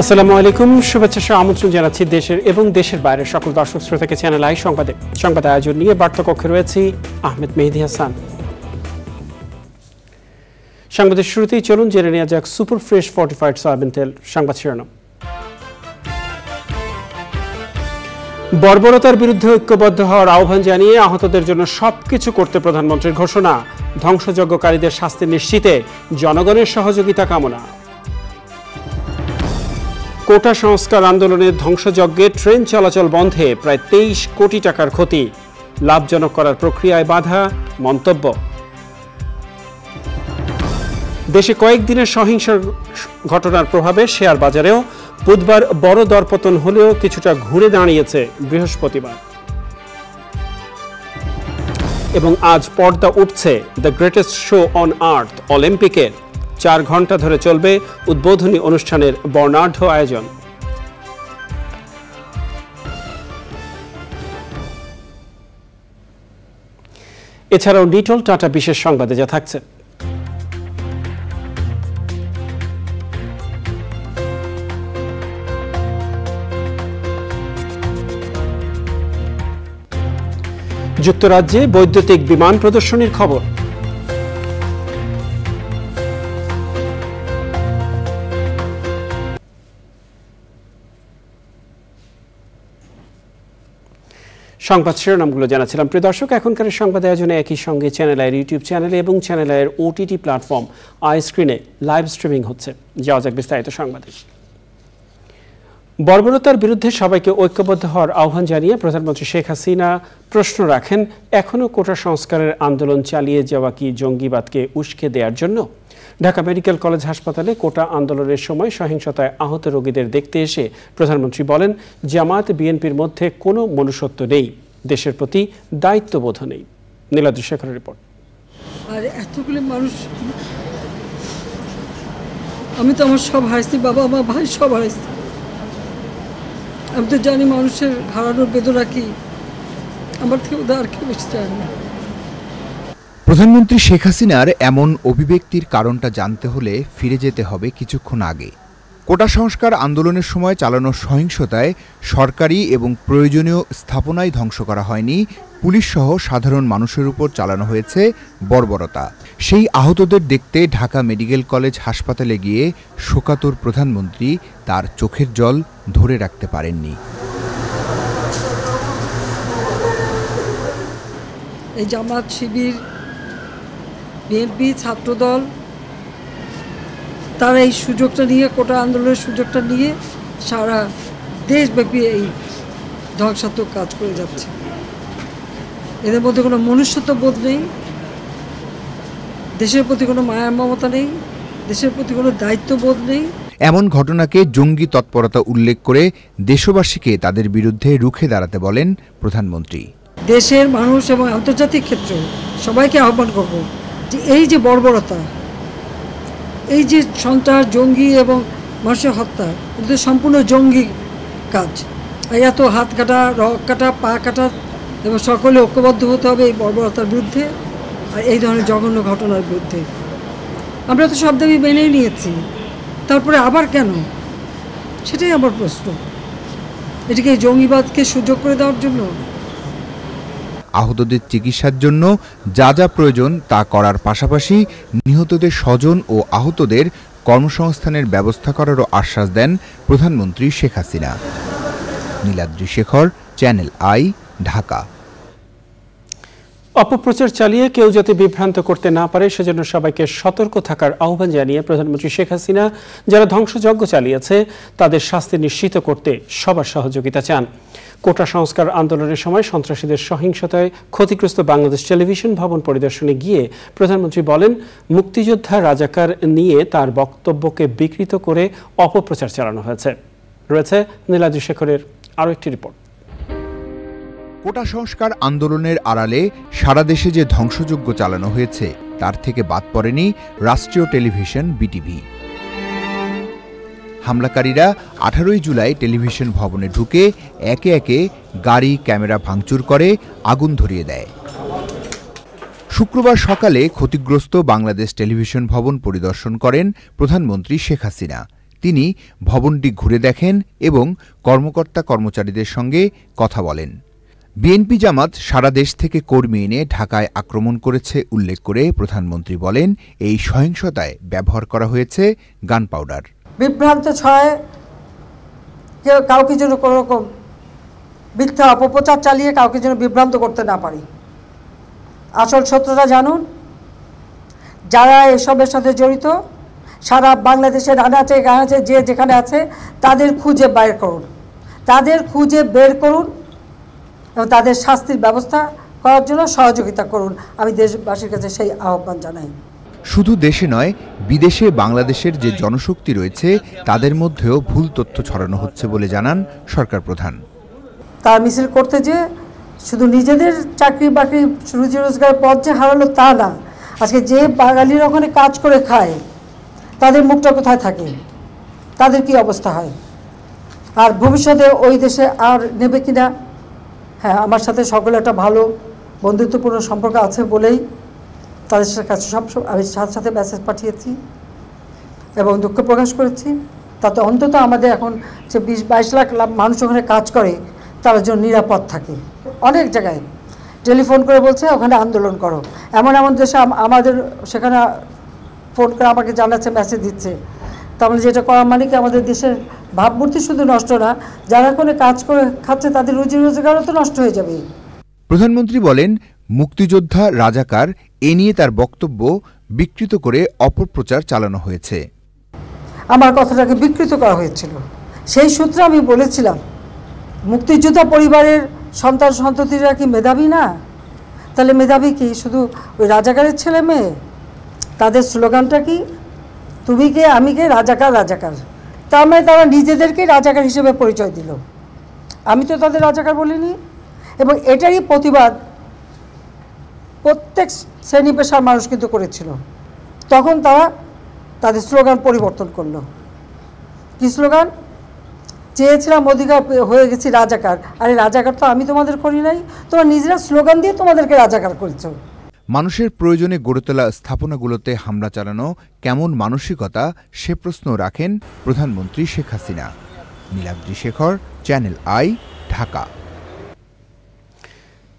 আসসালামু আলাইকুম, শুভেচ্ছা আমন্ত্রণ জানাচ্ছি দেশের এবং দেশের বাইরের সকল দর্শক শ্রোতাকে চ্যানেল আই সংবাদ আয়োজন নিয়ে বার্তাকক্ষে রয়েছি আহমেদ মেহেদী হাসান। সংবাদের শুরুতেই চলুন জেনে নেওয়া যাক সুপার ফ্রেশ ফর্টিফাইড সয়াবিন তেল সংবাদ শিরোনাম। বর্বরতার বিরুদ্ধে ঐক্যবদ্ধ হওয়ার আহ্বান জানিয়ে আহতদের জন্য সবকিছু করতে প্রধানমন্ত্রীর ঘোষণা। ধ্বংসযজ্ঞকারীদের শাস্তি নিশ্চিতে জনগণের সহযোগিতা কামনা। কোটা সংস্কার আন্দোলনের ধ্বংসযজ্ঞে ট্রেন চলাচল বন্ধে প্রায় 23 কোটি টাকার ক্ষতি, লাভজনক করার প্রক্রিয়ায় বাধা মন্তব্য। দেশে কয়েকদিনের সহিংস ঘটনার প্রভাবে শেয়ার বাজারেও বুধবার বড় দরপতন হলেও কিছুটা ঘুরে দাঁড়িয়েছে বৃহস্পতিবার। এবং আজ পর্দা উঠছে দ্য গ্রেটেস্ট শো অন আর্থ অলিম্পিকের। 4 ঘন্টা ধরে চলবে উদ্বোধনী অনুষ্ঠানের বর্ণাঢ্য আয়োজন। এছাড়াও নিটল টাটা বিশেষ সংবাদে যা থাকছে। যুক্তরাজ্যে বৈদ্যুতিক বিমান প্রদর্শনীর খবর। সংবাদ শিরোনামগুলো জানাচ্ছিলাম। প্রিয় দর্শক, এখনকার সংবাদ আয়োজনে একই সঙ্গে চ্যানেল আইয়ের ইউটিউব চ্যানেলে এবং চ্যানেল আইয়ের ওটিটি প্ল্যাটফর্ম আই স্ক্রিনে লাইভ স্ট্রিমিং হচ্ছে। যাওয়া যাক বিস্তারিত সংবাদে। বর্বরতার বিরুদ্ধে সবাইকে ঐক্যবদ্ধ হওয়ার আহ্বান জানিয়ে প্রধানমন্ত্রী শেখ হাসিনা প্রশ্ন রাখেন, এখনও কোটা সংস্কারের আন্দোলন চালিয়ে যাওয়া কি জঙ্গিবাদকে উস্কে দেওয়ার জন্য? ঢাকা মেডিকেল কলেজ হাসপাতালে কোটা আন্দোলনের সময় সহিংসতায় আহত রোগীদের দেখতে এসে প্রধানমন্ত্রী বলেন, জামায়াত বিএনপির মধ্যে কোনো মনুষ্যত্ব নেই, দেশের প্রতি দায়িত্ববোধ নেই। নীলাদ্রি শেখরের রিপোর্ট। আর এতগুলো মানুষ, আমি তো আমার সব হারাইছি, বাবা আমার ভাই সব হারাইছি। আমি তো জানি মানুষের হারানোর বেদনা কি, আমার থেকে আর কেউ বেশি চায় না। প্রধানমন্ত্রী শেখ হাসিনার এমন অভিব্যক্তির কারণটা জানতে হলে ফিরে যেতে হবে কিছুক্ষণ আগে। কোটা সংস্কার আন্দোলনের সময় চালানো সহিংসতায় সরকারি এবং প্রয়োজনীয় স্থাপনায় ধ্বংস করা হয়নি, পুলিশ সহ সাধারণ মানুষের উপর চালানো হয়েছে বর্বরতা। সেই আহতদের দেখতে ঢাকা মেডিকেল কলেজ হাসপাতালে গিয়ে শোকাতুর প্রধানমন্ত্রী তার চোখের জল ধরে রাখতে পারেননি। এই জামাত, শিবির, বিএনপি, ছাত্রদল, তারা এই সুযোগটা নিয়ে, কোটা আন্দোলনের সুযোগটা নিয়ে সারা দেশব্যাপী এই ধ্বংসাত্মক কাজ করে যাচ্ছে। এদের মধ্যে কোনো মনুষ্যত্ব বোধ নেই, দেশের প্রতি কোনো মায়া মমতা নেই, দেশের প্রতি কোনো দায়িত্ববোধ নেই। এমন ঘটনাকে জঙ্গি তৎপরতা উল্লেখ করে দেশবাসীকে তাদের বিরুদ্ধে রুখে দাঁড়াতে বলেন প্রধানমন্ত্রী। দেশের মানুষ এবং আন্তর্জাতিক ক্ষেত্রে সবাইকে আহ্বান করব যে এই যে বর্বরতা, এই যে সন্ত্রাস, জঙ্গি এবং মানুষের হত্যা, এটা সম্পূর্ণ জঙ্গি কাজ। এত হাত কাটা, রক কাটা, পা কাটা, এবং সকলে ঐক্যবদ্ধ হতে হবে এই বর্বরতার বিরুদ্ধে আর এই ধরনের জঘন্য ঘটনার বিরুদ্ধে। আমরা তো সব দাবি মেনেই নিয়েছি, তারপরে আবার কেন? সেটাই আমার প্রশ্ন। এটাকে জঙ্গিবাদকে সুযোগ করে দেওয়ার জন্য? আহতদের চিকিৎসার জন্য যা যা প্রয়োজন তা করার পাশাপাশি নিহতদের স্বজন ও আহতদের কর্মসংস্থানের ব্যবস্থা করারও আশ্বাস দেন প্রধানমন্ত্রী শেখ হাসিনা। Niladri Shekhar, channel I, Dhaka. অপপ্রচার চালিয়ে কেউ যাতে বিভ্রান্ত করতে না পারে সেজন্য সবাইকে সতর্ক থাকার আহ্বান জানিয়ে প্রধানমন্ত্রী শেখ হাসিনা যারা ধ্বংসযজ্ঞ চালিয়েছে তাদের শাস্তি নিশ্চিত করতে সবার সহযোগিতা চান। কোটা সংস্কার আন্দোলনের সময় সন্ত্রাসীদের সহিংসতায় ক্ষতিগ্রস্ত বাংলাদেশ টেলিভিশন ভবন পরিদর্শনে গিয়ে প্রধানমন্ত্রী বলেন, মুক্তিযোদ্ধা রাজাকার নিয়ে তার বক্তব্যকে বিকৃত করে অপপ্রচার চালানো হয়েছে। রয়েছে নীলাদ্রি শেখরের আরও একটি রিপোর্ট। কোটা সংস্কার আন্দোলনের আড়ালে সারা দেশে যে ধ্বংসযজ্ঞ চালানো হয়েছে তার থেকে বাদ পড়েনি রাষ্ট্রীয় টেলিভিশন বিটিভি। হামলাকারীরা 18 জুলাই টেলিভিশন ভবনে ঢুকে একে একে গাড়ি, ক্যামেরা ভাঙচুর করে আগুন ধরিয়ে দেয়। শুক্রবার সকালে ক্ষতিগ্রস্ত বাংলাদেশ টেলিভিশন ভবন পরিদর্শন করেন প্রধানমন্ত্রী শেখ হাসিনা। তিনি ভবনটি ঘুরে দেখেন এবং কর্মকর্তা কর্মচারীদের সঙ্গে কথা বলেন। বিএনপি জামাত সারা দেশ থেকে কর্মী এনে ঢাকায় আক্রমণ করেছে উল্লেখ করে প্রধানমন্ত্রী বলেন, এই সহিংসতায় ব্যবহার করা হয়েছে গান পাউডার। বিভ্রান্ত ছয় কাউকে যেন কোনো রকম মিথ্যা অপপ্রচার চালিয়ে কাউকে যেন বিভ্রান্ত করতে না পারি। আসল সত্যটা জানুন, যারা এসবের সাথে জড়িত সারা বাংলাদেশের আনাচে গানাচে যে যেখানে আছে তাদের খুঁজে বের করুন, এবং তাদের শাস্তির ব্যবস্থা করার জন্য সহযোগিতা করুন। আমি দেশবাসীর কাছে সেই আহ্বান জানাই। শুধু দেশে নয়, বিদেশে বাংলাদেশের যে জনশক্তি রয়েছে তাদের মধ্যেও ভুল তথ্য ছড়ানো হচ্ছে বলে জানান সরকার প্রধান। তার মিছিল করতে যে শুধু নিজেদের চাকরি বাকরি রুজি রোজগারের পথ যে হারালো তা না, আজকে যে বাঙালির ওখানে কাজ করে খায় তাদের মুখটা কোথায় থাকে, তাদের কি অবস্থা হয়, আর ভবিষ্যতে ওই দেশে আর নেবে কিনা। হ্যাঁ, আমার সাথে সকলে একটা ভালো বন্ধুত্বপূর্ণ সম্পর্ক আছে বলেই তাদের কাছে আমি সাথে সাথে মেসেজ পাঠিয়েছি এবং দুঃখ প্রকাশ করেছি। তাতে অন্তত আমাদের এখন যে 20-22 লাখ মানুষ ওখানে কাজ করে তারা যেন নিরাপদ থাকে। অনেক জায়গায় টেলিফোন করে বলছে ওখানে আন্দোলন করো, এমন দেশে আমাদের সেখানে ফোন করে আমাকে জানাচ্ছে, মেসেজ দিচ্ছে। তাহলে যেটা করা মানে কি আমাদের দেশের ভাবমূর্তি শুধু নষ্ট না, যারা কোনো কাজ করে খাচ্ছে তাদের রুজি রোজগারও তো নষ্ট হয়ে যাবে। প্রধানমন্ত্রী বলেন, মুক্তিযোদ্ধা রাজাকার এ নিয়ে তার বক্তব্য বিকৃত করে অপপ্রচার চালানো হয়েছে। আমার কথাটাকে বিকৃত করা হয়েছিল। সেই সূত্রে আমি বলেছিলাম, মুক্তিযোদ্ধা পরিবারের সন্তান সন্ততিরা কি মেধাবী না? তাহলে মেধাবী কি শুধু ওই রাজাকারের ছেলে মেয়ে? তাদের স্লোগানটা কি? তুমি কে আমি কে, রাজাকার রাজাকার। তার মানে তারা নিজেদেরকে রাজাকার হিসেবে পরিচয় দিল। আমি তো তাদের রাজাকার বলিনি। এবং এটারই প্রতিবাদ প্রত্যেক শ্রেণী পেশার মানুষ কিন্তু করেছিল। তখন তারা তাদের স্লোগান পরিবর্তন করলো। কি স্লোগান? চেয়েছিলাম অধিকার, হয়ে গেছি রাজাকার। আরে রাজাকার তো আমি তোমাদের করি নাই, তোমরা নিজেরা স্লোগান দিয়ে তোমাদেরকে রাজাকার করেছো। মানুষের প্রয়োজনে গড়ে তোলা স্থাপনাগুলোতে হামলা চালানো কেমন মানসিকতা, সে প্রশ্ন রাখেন প্রধানমন্ত্রী শেখ হাসিনা। Niladri Shekhar, channel I, Dhaka.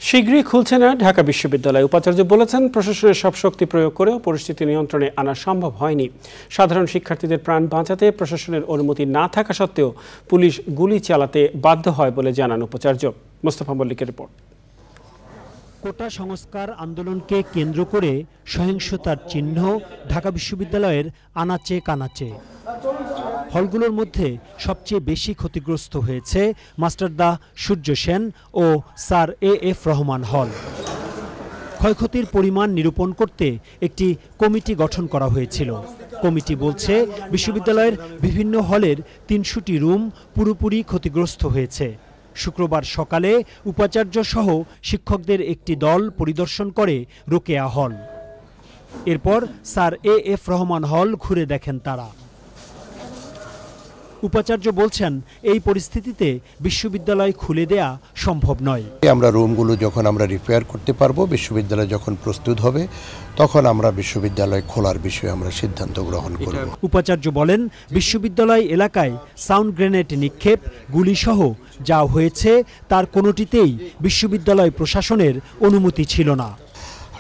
শীঘ্রই খুলছে না ঢাকা বিশ্ববিদ্যালয়। উপাচার্য বলেছেন, প্রশাসনের সব শক্তি প্রয়োগ করেও পরিস্থিতি নিয়ন্ত্রণে আনা সম্ভব হয়নি। সাধারণ শিক্ষার্থীদের প্রাণ বাঁচাতে প্রশাসনের অনুমতি না থাকা সত্ত্বেও পুলিশ গুলি চালাতে বাধ্য হয় বলে জানান উপাচার্য। মোস্তফা মল্লিকের রিপোর্ট। কোটা সংস্কার আন্দোলনকে কেন্দ্র করে সহিংসতার চিহ্ন ঢাকা বিশ্ববিদ্যালয়ের আনাচে কানাচে। হলগুলোর মধ্যে সবচেয়ে বেশি ক্ষতিগ্রস্ত হয়েছে মাস্টারদা সূর্য সেন ও স্যার এএফ রহমান হল। ক্ষয়ক্ষতির পরিমাণ নিরূপণ করতে একটি কমিটি গঠন করা হয়েছিল। কমিটি বলছে, বিশ্ববিদ্যালয়ের বিভিন্ন হলের 300টি রুম পুরোপুরি ক্ষতিগ্রস্ত হয়েছে। শুক্রবার সকালে উপাচার্য সহ শিক্ষকদের একটি দল পরিদর্শন করে রোকেয়া হল। এরপর স্যার এএফ রহমান হল ঘুরে দেখেন তারা। উপাচার্য বলছেন, এই পরিস্থিতিতে বিশ্ববিদ্যালয় খুলে দেয়া সম্ভব নয়। আমরা রুমগুলো যখন আমরা রিপেয়ার করতে পারবো, বিশ্ববিদ্যালয় যখন প্রস্তুত হবে, তখন আমরা বিশ্ববিদ্যালয় খোলার বিষয়ে আমরা সিদ্ধান্ত গ্রহণ করব। উপাচার্য বলেন, বিশ্ববিদ্যালয় এলাকায় সাউন্ড গ্রেনেড নিক্ষেপ, গুলিসহ যা হয়েছে তার কোনোটিতেই বিশ্ববিদ্যালয় প্রশাসনের অনুমতি ছিল না।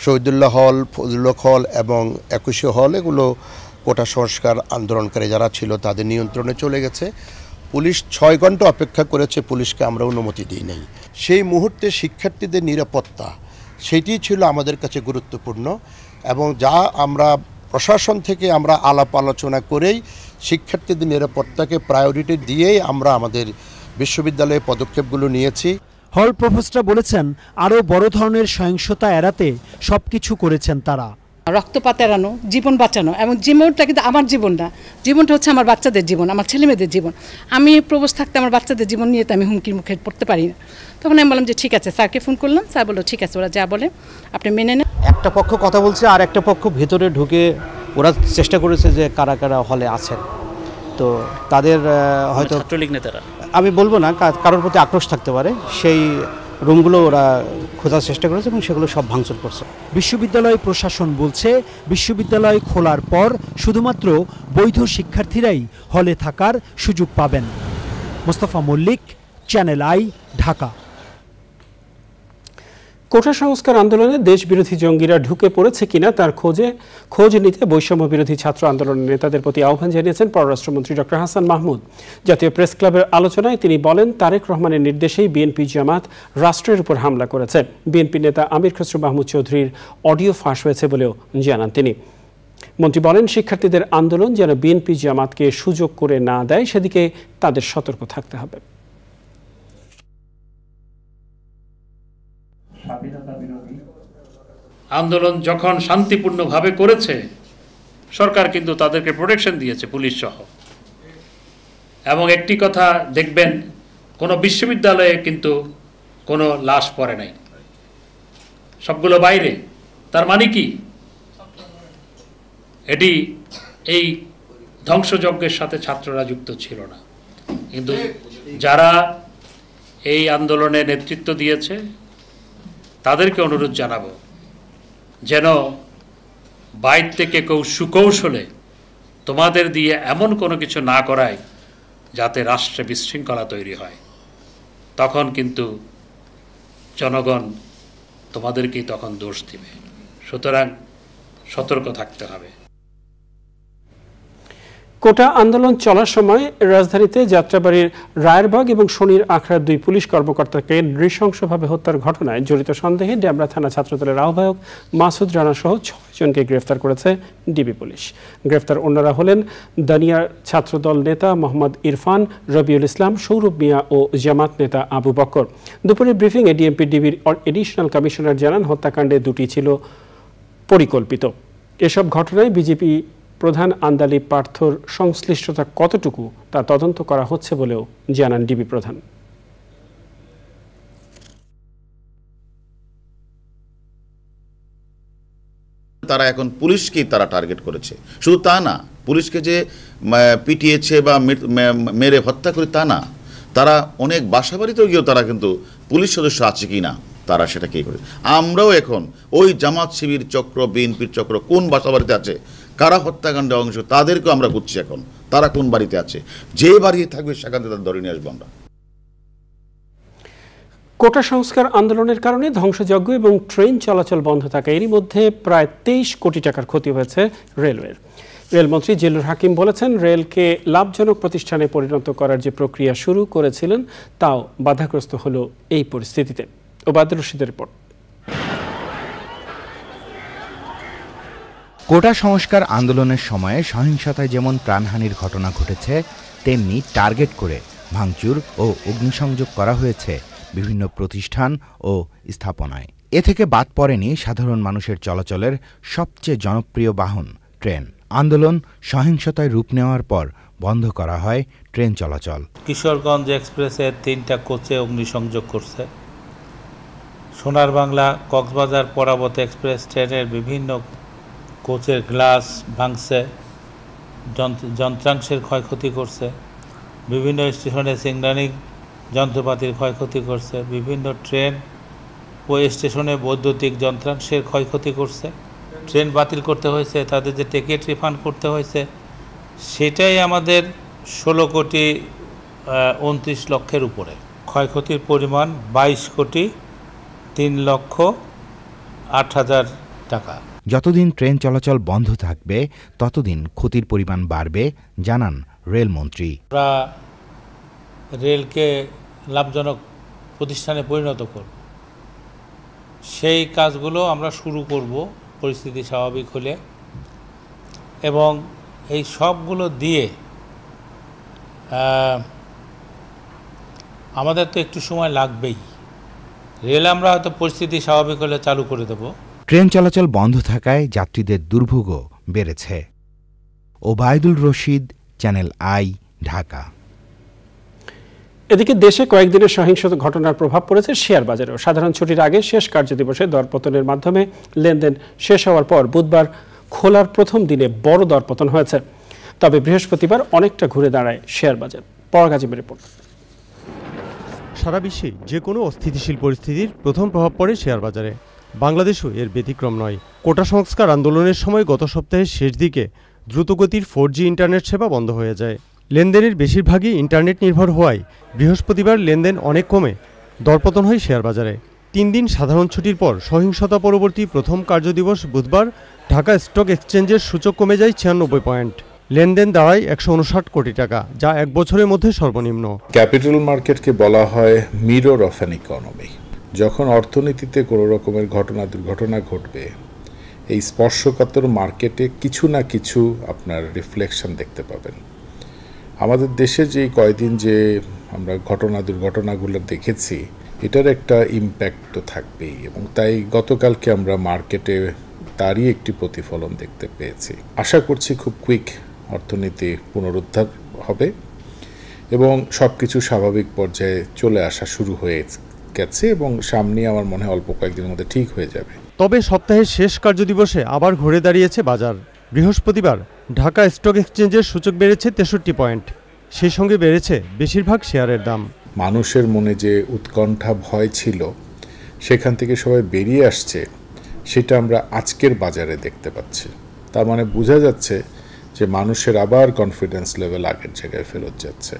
শহীদুল্লাহ হল, ফজলুল হল এবং 21 হল, এগুলো কোটা সংস্কার আন্দোলনকারী যারা ছিল তাদের নিয়ন্ত্রণে চলে গেছে। পুলিশ 6 ঘন্টা অপেক্ষা করেছে, পুলিশকে আমরা অনুমতি দিই নাই। সেই মুহূর্তে শিক্ষার্থীদের নিরাপত্তা, সেটি ছিল আমাদের কাছে গুরুত্বপূর্ণ। এবং যা আমরা প্রশাসন থেকে আমরা আলাপ আলোচনা করেই শিক্ষার্থীদের নিরাপত্তাকে প্রায়োরিটি দিয়েই আমরা আমাদের বিশ্ববিদ্যালয়ে পদক্ষেপগুলো নিয়েছি। হল প্রফেসর বলেছেন, আরও বড় ধরনের সহিংসতা এড়াতে সবকিছু করেছেন তারা। রক্তপাত এড়ানো, জীবন বাঁচানো, এবং জীবনটা কিন্তু আমার জীবন না, জীবনটা হচ্ছে আমার বাচ্চাদের জীবন, আমার ছেলেমেয়েদের জীবন। আমি প্রবোস থাকতে আমার বাচ্চাদের জীবন নিয়ে তো আমি হুমকির মুখে পড়তে পারি না। তখন আমি বললাম যে ঠিক আছে, স্যারকে ফোন করলাম। স্যার বললো ঠিক আছে, ওরা যা বলে আপনি মেনে নেন। একটা পক্ষ কথা বলছে আর একটা পক্ষ ভেতরে ঢুকে ওরা চেষ্টা করেছে যে কারা কারা হলে আছেন। তো তাদের হয়তো ছাত্রলীগ নেতারা, আমি বলবো না, কারোর প্রতি আক্রোশ থাকতে পারে, সেই রুমগুলো ওরা খোঁজার চেষ্টা করেছে এবং সেগুলো সব ভাঙচুর করছে। বিশ্ববিদ্যালয় প্রশাসন বলছে বিশ্ববিদ্যালয় খোলার পর শুধুমাত্র বৈধ শিক্ষার্থীরাই হলে থাকার সুযোগ পাবেন। Mostafa Mallick, channel I, Dhaka. কোটা সংস্কার আন্দোলনে দেশবিরোধী জঙ্গিরা ঢুকে পড়েছে কিনা তার খোঁজ নিতে বৈষম্য বিরোধী ছাত্র আন্দোলনের নেতাদের প্রতি আহ্বান জানিয়েছেন পররাষ্ট্রমন্ত্রী ডক্টর হাসান মাহমুদ। জাতীয় প্রেস ক্লাবের আলোচনায় তিনি বলেন, তারেক রহমানের নির্দেশেই বিএনপি জামাত রাষ্ট্রের উপর হামলা করেছে। বিএনপি নেতা আমির খসরু মাহমুদ চৌধুরীর অডিও ফাঁস হয়েছে বলেও জানান তিনি। মন্ত্রী বলেন, শিক্ষার্থীদের আন্দোলন যেন বিএনপি জামাতকে সুযোগ করে না দেয় সেদিকে তাদের সতর্ক থাকতে হবে। আন্দোলন যখন শান্তিপূর্ণভাবে করেছে, সরকার কিন্তু তাদেরকে প্রোটেকশন দিয়েছে, পুলিশ সহ। এবং একটি কথা দেখবেন, কোনো বিশ্ববিদ্যালয়ে কিন্তু কোনো লাশ পড়ে নাই, সবগুলো বাইরে। তার মানে কি? এটি এই ধ্বংসযজ্ঞের সাথে ছাত্ররা যুক্ত ছিল না। কিন্তু যারা এই আন্দোলনে নেতৃত্ব দিয়েছে তাদেরকে অনুরোধ জানাবো যেন বাইরে থেকে কেউ সুকৌশলে তোমাদের দিয়ে এমন কোনো কিছু না করায় যাতে রাষ্ট্রে বিশৃঙ্খলা তৈরি হয়। তখন কিন্তু জনগণ তোমাদেরকেই তখন দোষ দিবে। সুতরাং সতর্ক থাকতে হবে। কোটা আন্দোলন চলার সময় রাজধানীতে যাত্রাবাড়ির রায়েরবাগ এবং শনির আখড়ার 2 পুলিশ কর্মকর্তাকে নৃশংসভাবে হত্যার ঘটনায় জড়িত সন্দেহে ডেমরা থানা ছাত্রদলের আহ্বায়ক মাসুদ রানা সহ 6 জনকে গ্রেফতার করেছে ডিবি পুলিশ। গ্রেফতার অন্যরা হলেন দানিয়ার ছাত্রদল নেতা মোহাম্মদ ইরফান, রবিউল ইসলাম, সৌরভ মিয়া ও জামাত নেতা আবু বকর। দুপুরে ব্রিফিংয়ে ডিএমপি ডিবির এডিশনাল কমিশনার জানান, হত্যাকাণ্ডে 2টি ছিল পরিকল্পিত। এসব ঘটনায় বিজেপি প্রধান আন্দালি পার্থর সংশ্লিষ্টতা কতটুকু তা তদন্ত করা হচ্ছে বলেও জানান ডিবি প্রধান। তারা এখন পুলিশকেই তারা টার্গেট করেছে। শুধু তা না, পুলিশকে যে পিটিয়েছে বা মেরে হত্যা করে তা না, তারা অনেক বাসাবাড়িতেও গিয়েও তারা কিন্তু পুলিশ সদস্য আছে কি না তারা সেটা কি করে। আমরাও এখন ওই জামাত শিবির চক্র, বিএনপির চক্র কোন বাসাবাড়িতে আছে, কারা হত্যাকাণ্ডে অংশ, তাদেরকেও আমরা খুঁজছি এখন, তারা কোন বাড়িতে আছে। যে বাড়িতে থাকবে সেখান থেকে তাদের ধরে নিয়ে আসবো আমরা। কোটা সংস্কার আন্দোলনের কারণে ধ্বংসযজ্ঞ এবং ট্রেন চলাচল বন্ধ থাকা এরই মধ্যে প্রায় 23 কোটি টাকার ক্ষতি হয়েছে রেলওয়ের। রেলমন্ত্রী জিল্লুর হাকিম বলেছেন, রেলকে লাভজনক প্রতিষ্ঠানে পরিণত করার যে প্রক্রিয়া শুরু করেছিলেন তাও বাধাগ্রস্ত হলো এই পরিস্থিতিতে। ওবায়দুর রশিদের রিপোর্ট। কোটা সংস্কার আন্দোলনের সময়ে সহিংসতায় যেমন প্রাণহানির ঘটনা ঘটেছে, তেমনি টার্গেট করে ভাঙচুর ও অগ্নিসংযোগ করা হয়েছে বিভিন্ন প্রতিষ্ঠান ও স্থাপনায়। এ থেকে বাদ পড়েনি সাধারণ মানুষের চলাচলের সবচেয়ে জনপ্রিয় বাহন ট্রেন। আন্দোলন সহিংসতায় রূপ নেওয়ার পর বন্ধ করা হয় ট্রেন চলাচল। কিশোরগঞ্জ এক্সপ্রেসের 3টা কোচে অগ্নিসংযোগ করছে। সোনার বাংলা কক্সবাজার পরাবত এক্সপ্রেস ট্রেনের বিভিন্ন কোচের গ্লাস ভাঙছে, যন্ত্রাংশের ক্ষয়ক্ষতি করছে। বিভিন্ন স্টেশনে সিগন্যালিং যন্ত্রপাতির ক্ষয়ক্ষতি করছে। বিভিন্ন ট্রেন ও স্টেশনে বৈদ্যুতিক যন্ত্রাংশের ক্ষয়ক্ষতি করছে। ট্রেন বাতিল করতে হয়েছে, তাদের যে টিকিট রিফান্ড করতে হয়েছে সেটাই আমাদের 16,29 লক্ষের উপরে। ক্ষয়ক্ষতির পরিমাণ 22,03,08,000 টাকা। যতদিন ট্রেন চলাচল বন্ধ থাকবে ততদিন ক্ষতির পরিমাণ বাড়বে জানান রেলমন্ত্রী। আমরা রেলকে লাভজনক প্রতিষ্ঠানে পরিণত করব, সেই কাজগুলো আমরা শুরু করব পরিস্থিতি স্বাভাবিক হলে। এবং এই সবগুলো দিয়ে আমাদের তো একটু সময় লাগবেই। রেল আমরা হয়তো পরিস্থিতি স্বাভাবিক হলে চালু করে দেব। ট্রেন চলাচল বন্ধ থাকায় যাত্রীদের দুর্ভোগও বেড়েছে। Obaidul Rashid, channel I, Dhaka. এদিকে দেশে কয়েকদিনের সহিংস ঘটনার প্রভাব পড়েছে শেয়ার বাজারেও। সাধারণ ছুটির আগে শেষ কার্যদিবসে দরপতনের মাধ্যমে লেনদেন শেষ হওয়ার পর বুধবার খোলার প্রথম দিনে বড় দরপতন হয়েছে। তবে বৃহস্পতিবার অনেকটা ঘুরে দাঁড়ায় শেয়ার বাজার। পরাগ আজিমের রিপোর্ট। সারা বিশ্বে যে কোনো অস্থিতিশীল পরিস্থিতির প্রথম প্রভাব পড়ে শেয়ার বাজারে। বাংলাদেশও এর ব্যতিক্রম নয়। কোটা সংস্কার আন্দোলনের সময় গত সপ্তাহের শেষ দিকে দ্রুতগতির 4G ইন্টারনেট সেবা বন্ধ হয়ে যায়। লেনদেনের বেশিরভাগই ইন্টারনেট নির্ভর হওয়ায় বৃহস্পতিবার লেনদেন অনেক কমে দরপতন হয় শেয়ার বাজারে। 3 দিন সাধারণ ছুটির পর সহিংসতা পরবর্তী প্রথম কার্যদিবস বুধবার ঢাকা স্টক এক্সচেঞ্জের সূচক কমে যায় 96 পয়েন্ট। লেনদেন দাঁড়ায় 159 কোটি টাকা, যা এক বছরের মধ্যে সর্বনিম্ন। ক্যাপিটাল মার্কেটকে বলা হয় মিরর অফ অ্যান ইকোনমি। যখন অর্থনীতিতে কোনো রকমের দুর্ঘটনা ঘটবে, এই স্পর্শকাতর মার্কেটে কিছু না কিছু আপনার রিফ্লেকশন দেখতে পাবেন। আমাদের দেশে যে কয়দিন যে আমরা দুর্ঘটনাগুলো দেখেছি, এটার একটা ইম্প্যাক্ট তো থাকবেই, এবং তাই গতকালকে আমরা মার্কেটে তারই একটি প্রতিফলন দেখতে পেয়েছি। আশা করছি খুব কুইক অর্থনীতি পুনরুদ্ধার হবে এবং সব কিছু স্বাভাবিক পর্যায়ে চলে আসা শুরু হয়ে গেছে, এবং সামনে আমার মনে হয় অল্প কয়েকদিনের মধ্যে ঠিক হয়ে যাবে। তবে সপ্তাহের শেষ কার্যদিবসে আবার ঘুরে দাঁড়িয়েছে বাজার। বৃহস্পতিবার ঢাকা স্টক এক্সচেঞ্জের সূচক বেড়েছে 63 পয়েন্ট। সেই সঙ্গে বেড়েছে বেশিরভাগ শেয়ারের দাম। মানুষের মনে যে উৎকণ্ঠা ভয় ছিল, সেখান থেকে সবাই বেরিয়ে আসছে, সেটা আমরা আজকের বাজারে দেখতে পাচ্ছি। তার মানে বোঝা যাচ্ছে যে মানুষের আবার কনফিডেন্স লেভেল আগের জায়গায় ফেরত যাচ্ছে।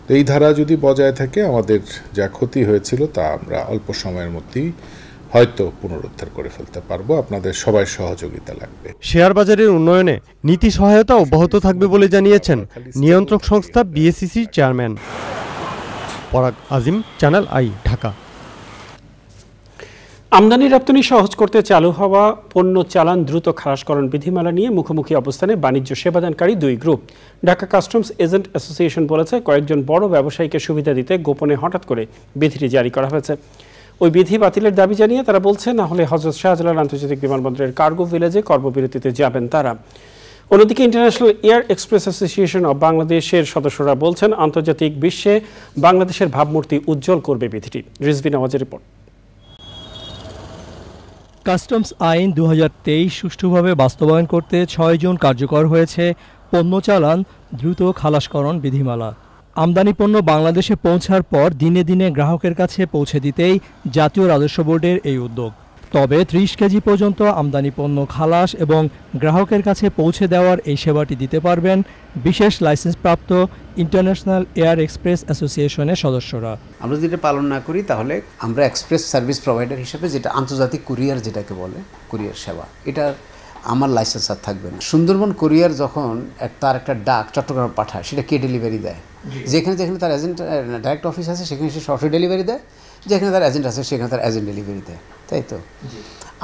তো এই ধারা যদি বজায় থাকে, আমাদের যা ক্ষতি হয়েছিল তা আমরা অল্প সময়ের মধ্যেই হয়তো পুনরুদ্ধার করে ফেলতে পারবো। আপনাদের সবাই সহযোগিতা লাগবে। শেয়ার বাজারের উন্নয়নে নীতি সহায়তা অব্যাহত থাকবে বলে জানিয়েছেন নিয়ন্ত্রক সংস্থা বিএসইসির চেয়ারম্যান পরাগ আজিম। Channel I, Dhaka. আমদানি রপ্তানি সহজ করতে চালু হওয়া পণ্য চালান দ্রুত খালাসকরণ বিধিমালা নিয়ে মুখোমুখি অবস্থানে বাণিজ্য সেবাদানকারী দুই group. Dhaka customs agent association বলেছে, কয়েকজন বড় ব্যবসায়ীকে সুবিধা দিতে গোপনে হঠাৎ করে বিধিটি জারি করা হয়েছে। ওই বিধি বাতিলের দাবি জানিয়ে তারা বলছে, না হলে হযরত শাহজালাল আন্তর্জাতিক বিমানবন্দরের কার্গো ভিলেজে কর্মবিরতিতে যাবেন তারা। অন্যদিকে international air express association of বাংলাদেশের সদস্যরা বলছেন, আন্তর্জাতিক বিশ্বে বাংলাদেশের ভাবমূর্তি উজ্জ্বল করবে বিধিটি। রিজভি নওয়াজের রিপোর্ট। কাস্টমস আইন 2023 সুষ্ঠুভাবে বাস্তবায়ন করতে 6 জুন কার্যকর হয়েছে পণ্য চালান দ্রুত খালাসকরণ বিধিমালা। আমদানি পণ্য বাংলাদেশে পৌঁছার পর দিনে দিনে গ্রাহকের কাছে পৌঁছে দিতেই জাতীয় রাজস্ব বোর্ডের এই উদ্যোগ। তবে 30 কেজি পর্যন্ত আমদানি পণ্য খালাস এবং গ্রাহকের কাছে পৌঁছে দেওয়ার এই সেবাটি দিতে পারবেন বিশেষ লাইসেন্সপ্রাপ্ত ইন্টারন্যাশনাল এয়ার এক্সপ্রেস অ্যাসোসিয়েশনের সদস্যরা। আমরা যেটা পালন না করি, তাহলে আমরা এক্সপ্রেস সার্ভিস প্রোভাইডার হিসেবে, যেটা আন্তর্জাতিক কুরিয়ার যেটাকে বলে, কুরিয়ার সেবা, এটা আমার লাইসেন্স আর থাকবে না। সুন্দরবন কুরিয়ার যখন তার একটা ডাক চট্টগ্রাম পাঠায়, সেটা কে ডেলিভারি দেয়? যেখানে যেখানে তার এজেন্ট ডাইরেক্ট অফিস আছে, সেখানে সে সরাসরি ডেলিভারি দেয়। যেখানে তার এজেন্ট আছে, সেখানে তার এজেন্ট ডেলিভারি দেয়, তাই তো?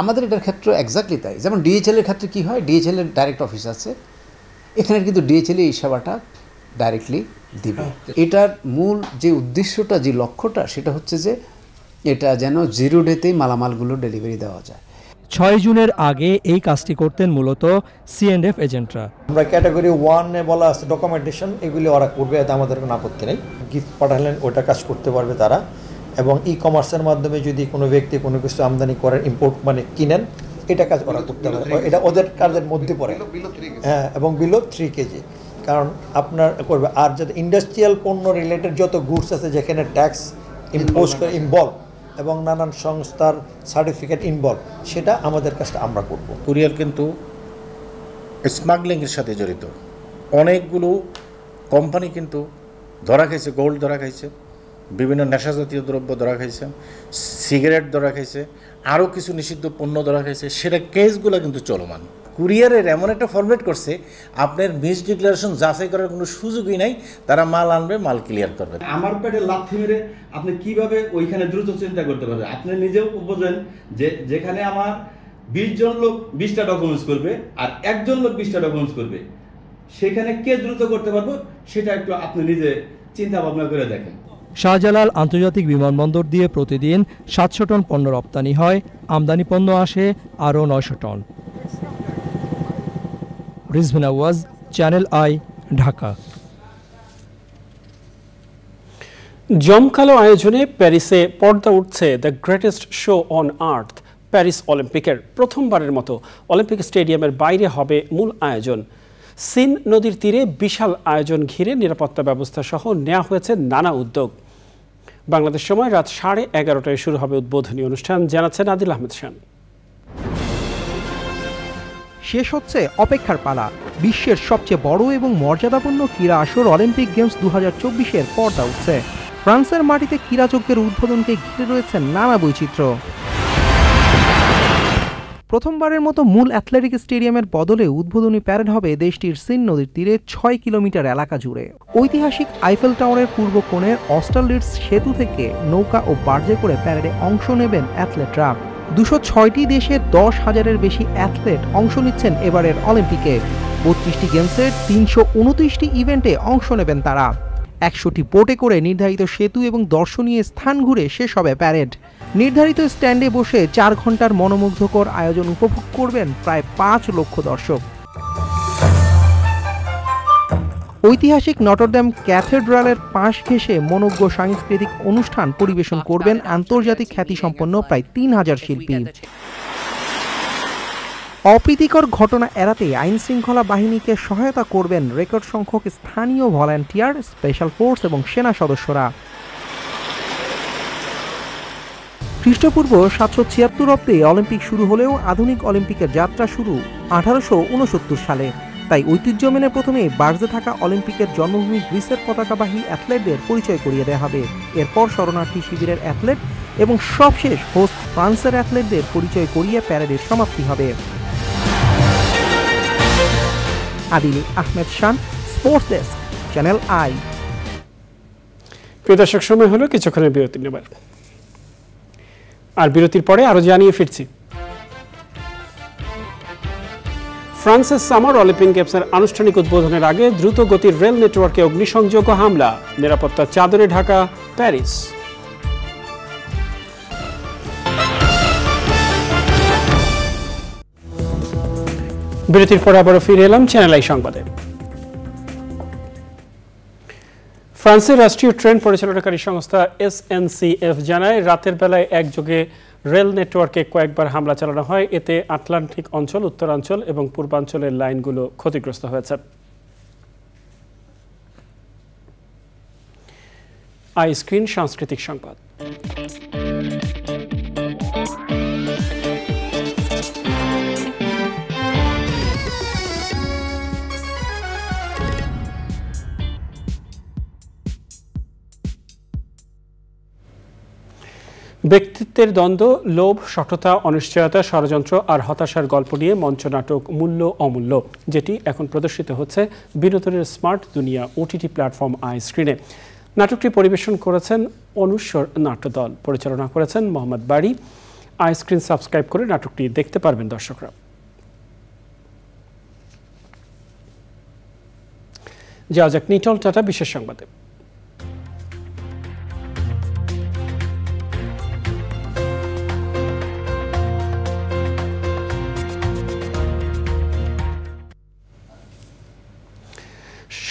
আমাদের এটার ক্ষেত্রে এক্স্যাক্টলি তাই। যেমন ডিএইচএলের ক্ষেত্রে কী হয়, ডিএইচএলের ডাইরেক্ট অফিস আছে, এখানে কিন্তু ডিএইচএল এই সেবাটা ডাইরেক্টলি দিবে। এটার মূল যে উদ্দেশ্যটা, যে লক্ষ্যটা, সেটা হচ্ছে যে এটা যেন 0 ডেতেই মালামালগুলো ডেলিভারি দেওয়া যায়। 6 জুনের আগে এই কাজটি করতেন মূলত C&F এজেন্টরা। আমরা ক্যাটাগরি 1-এ বলা আছে ডকুমেন্টেশন, এগুলি ওরা করবে, এতে আমাদের কোনো আপত্তি নেই। গিফট পাঠালেন, ওটা কাজ করতে পারবে তারা। এবং ই-কমার্সের মাধ্যমে যদি কোনো ব্যক্তি কোনো কিছু আমদানি করেন, ইম্পোর্ট মানে কিনেন, এটা কাজ ওরা করতে পারে, এটা ওদের কাজের মধ্যে পড়ে। হ্যাঁ, এবং বিলো 3 কেজি, কারণ আপনার করবে। আর যাতে ইন্ডাস্ট্রিয়াল পণ্য রিলেটেড যত গুডস আছে, যেখানে ট্যাক্স ইম্পোজ করে ইনভলভ এবং নানান সংস্থার সার্টিফিকেট ইনভলভ, সেটা আমাদের কাজটা আমরা করব। কুরিয়ার কিন্তু স্মাগলিংয়ের সাথে জড়িত। অনেকগুলো কোম্পানি কিন্তু ধরা খাইছে, গোল্ড ধরা খাইছে, বিভিন্ন নেশাজাতীয় দ্রব্য ধরা খাইছে, সিগারেট ধরা খাইছে, আরও কিছু নিষিদ্ধ পণ্য ধরা খাইছে। সেটা কেসগুলো কিন্তু চলমান। কুরিয়ারের এমন একটা ফরম্যাট করছে, আপনার মিস ডিক্লারেশন যাচাই করার কোনো সুযোগই নাই। তারা মাল আনবে, মাল ক্লিয়ার করবে। আমার পেটে লাথি মেরে আপনি কিভাবে ওইখানে দ্রুত চিন্তা করতে পারবেন? আপনি নিজেও বোঝেন যে যেখানে আমার 20 জন লোক 20টা ডকুমেন্টস করবে আর একজন লোক 20টা ডকুমেন্টস করবে, সেখানে কে দ্রুত করতে পারবো সেটা একটু আপনি নিজে চিন্তা ভাবনা করে দেখেন। শাহজালাল আন্তর্জাতিক বিমানবন্দর দিয়ে প্রতিদিন 700 টন পণ্য রপ্তানি হয়, আমদানি পণ্য আসে আরও 900 টন। Rizvi Nawaz, Channel I, Dhaka. জমকালো আয়োজনে প্যারিসে পর্দা উঠছে the greatest show on earth, Paris অলিম্পিকের। প্রথমবারের মতো অলিম্পিক স্টেডিয়ামের বাইরে হবে মূল আয়োজন। সিন নদীর তীরে বিশাল আয়োজন ঘিরে নিরাপত্তা ব্যবস্থা সহ নেওয়া হয়েছে নানা উদ্যোগ। বাংলাদেশ সময় রাত 11:30টায় শুরু হবে উদ্বোধনী অনুষ্ঠান, জানাচ্ছেন আদিল আহমেদ শান। শেষ হচ্ছে অপেক্ষার পালা। বিশ্বের সবচেয়ে বড় এবং মর্যাদাপূর্ণ ক্রীড়া আসর অলিম্পিক গেমস 2024-এর পর্দা উঠছে। ফ্রান্সের মাটিতে ক্রীড়াযজ্ঞের উদ্বোধনকে ঘিরে রয়েছে নানা বৈচিত্র্য। প্রথমবারের মতো মূল অ্যাথলেটিক স্টেডিয়ামের বদলে উদ্বোধনী প্যারেড হবে দেশটির সিন নদীর তীরে 6 কিলোমিটার এলাকা জুড়ে। ঐতিহাসিক আইফেল টাওয়ারের পূর্ব কোণের অস্টারলিটস সেতু থেকে নৌকা ও বার্জে করে প্যারেডে অংশ নেবেন অ্যাথলেটরা। 206টি দেশের 10,000-এর বেশি অ্যাথলেট অংশ নিচ্ছেন এবারের অলিম্পিকে। 32টি গেমসের 329টি ইভেন্টে অংশ নেবেন তারা। 100টি বোটে করে নির্ধারিত সেতু এবং দর্শনীয় স্থান ঘুরে শেষ হবে প্যারেড। নির্ধারিত স্ট্যান্ডে বসে 4 ঘন্টার মনোমুগ্ধকর আয়োজন উপভোগ করবেন প্রায় 5 লক্ষ দর্শক। ঐতিহাসিক নটরডেম ক্যাথেড্রালের পাশ ঘেঁষে মনোজ্ঞ সাংস্কৃতিক অনুষ্ঠান পরিবেশন করবেন আন্তর্জাতিক খ্যাতিসম্পন্ন প্রায় 3000 শিল্পী। অপ্রীতিকর ঘটনা এড়াতে আইন শৃঙ্খলা বাহিনীকে সহায়তা করবেন রেকর্ড সংখ্যক স্থানীয় ভলান্টিয়ার, স্পেশাল ফোর্স এবং সেনা সদস্যরা। খ্রিস্টপূর্ব 776 অব্দে অলিম্পিক শুরু হলেও আধুনিক অলিম্পিকের যাত্রা শুরু 1869 সালে। তাই ঐতিহ্য মেনে প্রথমে বার্জে থাকা অলিম্পিকের জন্মভূমি গ্রিসের পতাকাবাহী অ্যাথলেটদের পরিচয় করিয়ে দেওয়া হবে। এরপর শরণার্থী শিবিরের অ্যাথলেট এবং সবশেষ হোস্ট ফ্রান্সের অ্যাথলেটদের পরিচয় করিয়ে প্যারেডের সমাপ্তি হবে। আদিল আহমেদ শান, স্পোর্টস ডেস্ক, চ্যানেল আই। প্রিয় দর্শক, সময় হলো কিছুক্ষণের বিরতি নেবার, আর বিরতির পরে আরো জানিয়ে ফিরছি। ফ্রান্সের সামার অলিম্পিক গেমসের আনুষ্ঠানিক উদ্বোধনের আগে দ্রুত গতির রেল নেটওয়ার্কে অগ্নিসংযোগ ও হামলা, নিরাপত্তার চাদরে ঢাকা প্যারিস। বিরতির পর আবারও ফিরে এলাম চ্যানেল আই সংবাদে। ফ্রান্সের রাষ্ট্রীয় ট্রেন পরিচালনাকারী সংস্থা SNCF জানায়, রাতের বেলায় একযোগে রেল নেটওয়ার্কে কয়েকবার হামলা চালানো হয়। এতে আটলান্টিক অঞ্চল, উত্তরাঞ্চল এবং পূর্বাঞ্চলের লাইনগুলো ক্ষতিগ্রস্ত হয়েছে। আই স্ক্রিন সাংস্কৃতিক সংবাদ। ব্যক্তিত্বের দ্বন্দ্ব, লোভ, শঠতা, অনিশ্চয়তা, ষড়যন্ত্র আর হতাশার গল্প নিয়ে মঞ্চনাটক মূল্য অমূল্য, যেটি এখন প্রদর্শিত হচ্ছে বিনোদনের স্মার্ট দুনিয়া OTT প্ল্যাটফর্ম আই স্ক্রিনে। নাটকটি পরিবেশন করেছেন অনুস্বর নাট্যদল, পরিচালনা করেছেন মোহাম্মদ বাড়ি। আই স্ক্রিন সাবস্ক্রাইব করে নাটকটি দেখতে পারবেন দর্শকরা। যাওয়া যাক নিটল টাটা বিশেষ সংবাদে।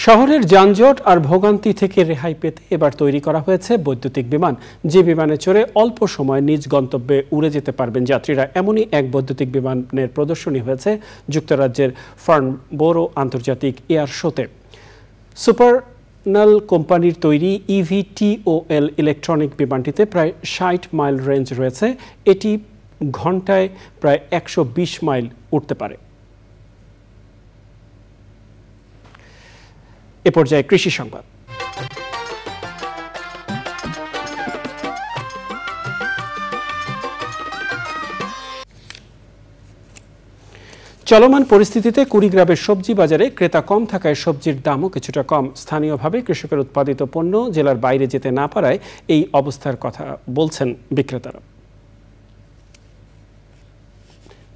শহরের যানজট আর ভোগান্তি থেকে রেহাই পেতে এবার তৈরি করা হয়েছে বৈদ্যুতিক বিমান, যে বিমানে চড়ে অল্প সময় নিজ গন্তব্যে উড়ে যেতে পারবেন যাত্রীরা। এমনই এক বৈদ্যুতিক বিমানের প্রদর্শনী হয়েছে যুক্তরাজ্যের ফার্নবোরো আন্তর্জাতিক এয়ার শোতে। সুপারনাল কোম্পানির তৈরি EVTOL ইলেকট্রনিক বিমানটিতে প্রায় 60 মাইল রেঞ্জ রয়েছে। এটি ঘন্টায় প্রায় 120 মাইল উঠতে পারে। এ পর্যায়ে কৃষি সংবাদ। চলমান পরিস্থিতিতে কুড়িগ্রামের সবজি বাজারে ক্রেতা কম থাকায় সবজির দামও কিছুটা কম। স্থানীয়ভাবে কৃষকের উৎপাদিত পণ্য জেলার বাইরে যেতে না পারায় এই অবস্থার কথা বলছেন বিক্রেতারা।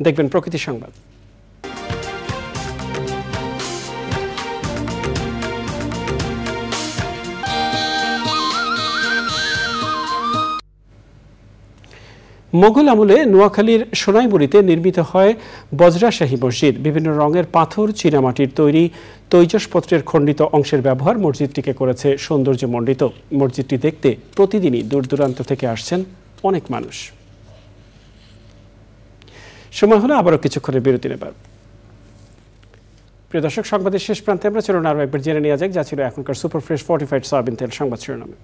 দেখবেন প্রকৃতি সংবাদ। মোগল আমলে নোয়াখালীর সোনাইমুড়িতে নির্মিত হয় বজরাশাহী মসজিদ। বিভিন্ন রঙের পাথর, চীনামাটির তৈরি তৈজসপত্রের খণ্ডিত অংশের ব্যবহার মসজিদটিকে করেছে সৌন্দর্যমণ্ডিত। মসজিদটি দেখতে প্রতিদিনই দূর দূরান্ত থেকে আসছেন অনেক মানুষ। সময় হলো আবারও কিছুক্ষণের বিরতি নেবার। প্রিয় দর্শক, সংবাদের শেষ প্রান্তে আমরা চলুন আরও একবার জেনে নেওয়া যাক যা ছিল এখনকার সুপার ফ্রেশ ফর্টিফাইড সয়াবিন তেল সংবাদ শিরোনামে।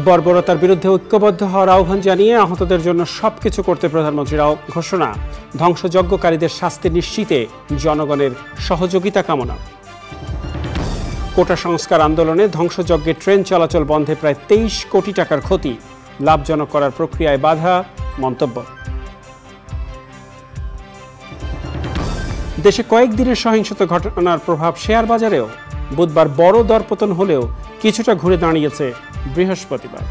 বর্বরতার বিরুদ্ধে ঐক্যবদ্ধ হওয়ার আহ্বান জানিয়ে আহতদের জন্য সবকিছু করতে প্রধানমন্ত্রীর ঘোষণা। ধ্বংসযজ্ঞকারীদের শাস্তি নিশ্চিতে জনগণের সহযোগিতা কামনা। কোটা সংস্কার আন্দোলনে ধ্বংসযজ্ঞে ট্রেন চলাচল বন্ধে প্রায় 23 কোটি টাকার ক্ষতি, লাভজনক করার প্রক্রিয়ায় বাধা মন্তব্য। দেশে কয়েকদিনের সহিংসত ঘটনার প্রভাব শেয়ার বাজারেও। বুধবার বড় দরপতন হলেও কিছুটা ঘুরে দাঁড়িয়েছে বৃহস্পতিবার।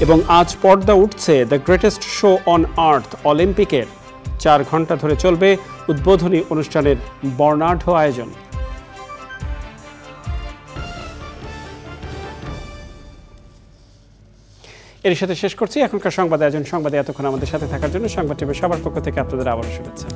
এবং আজ পর্দা উঠছে দ্য গ্রেটেস্ট শো অন আর্থ অলিম্পিকের। 4 ঘন্টা ধরে চলবে উদ্বোধনী অনুষ্ঠানের বর্ণাঢ্য আয়োজন। এর সাথে শেষ করছি এখনকার সংবাদ আয়োজন। সংবাদে এতক্ষণ আমাদের সাথে থাকার জন্য সংবাদ টিভির সবার পক্ষ থেকে আপনাদের আবারও শুভেচ্ছা।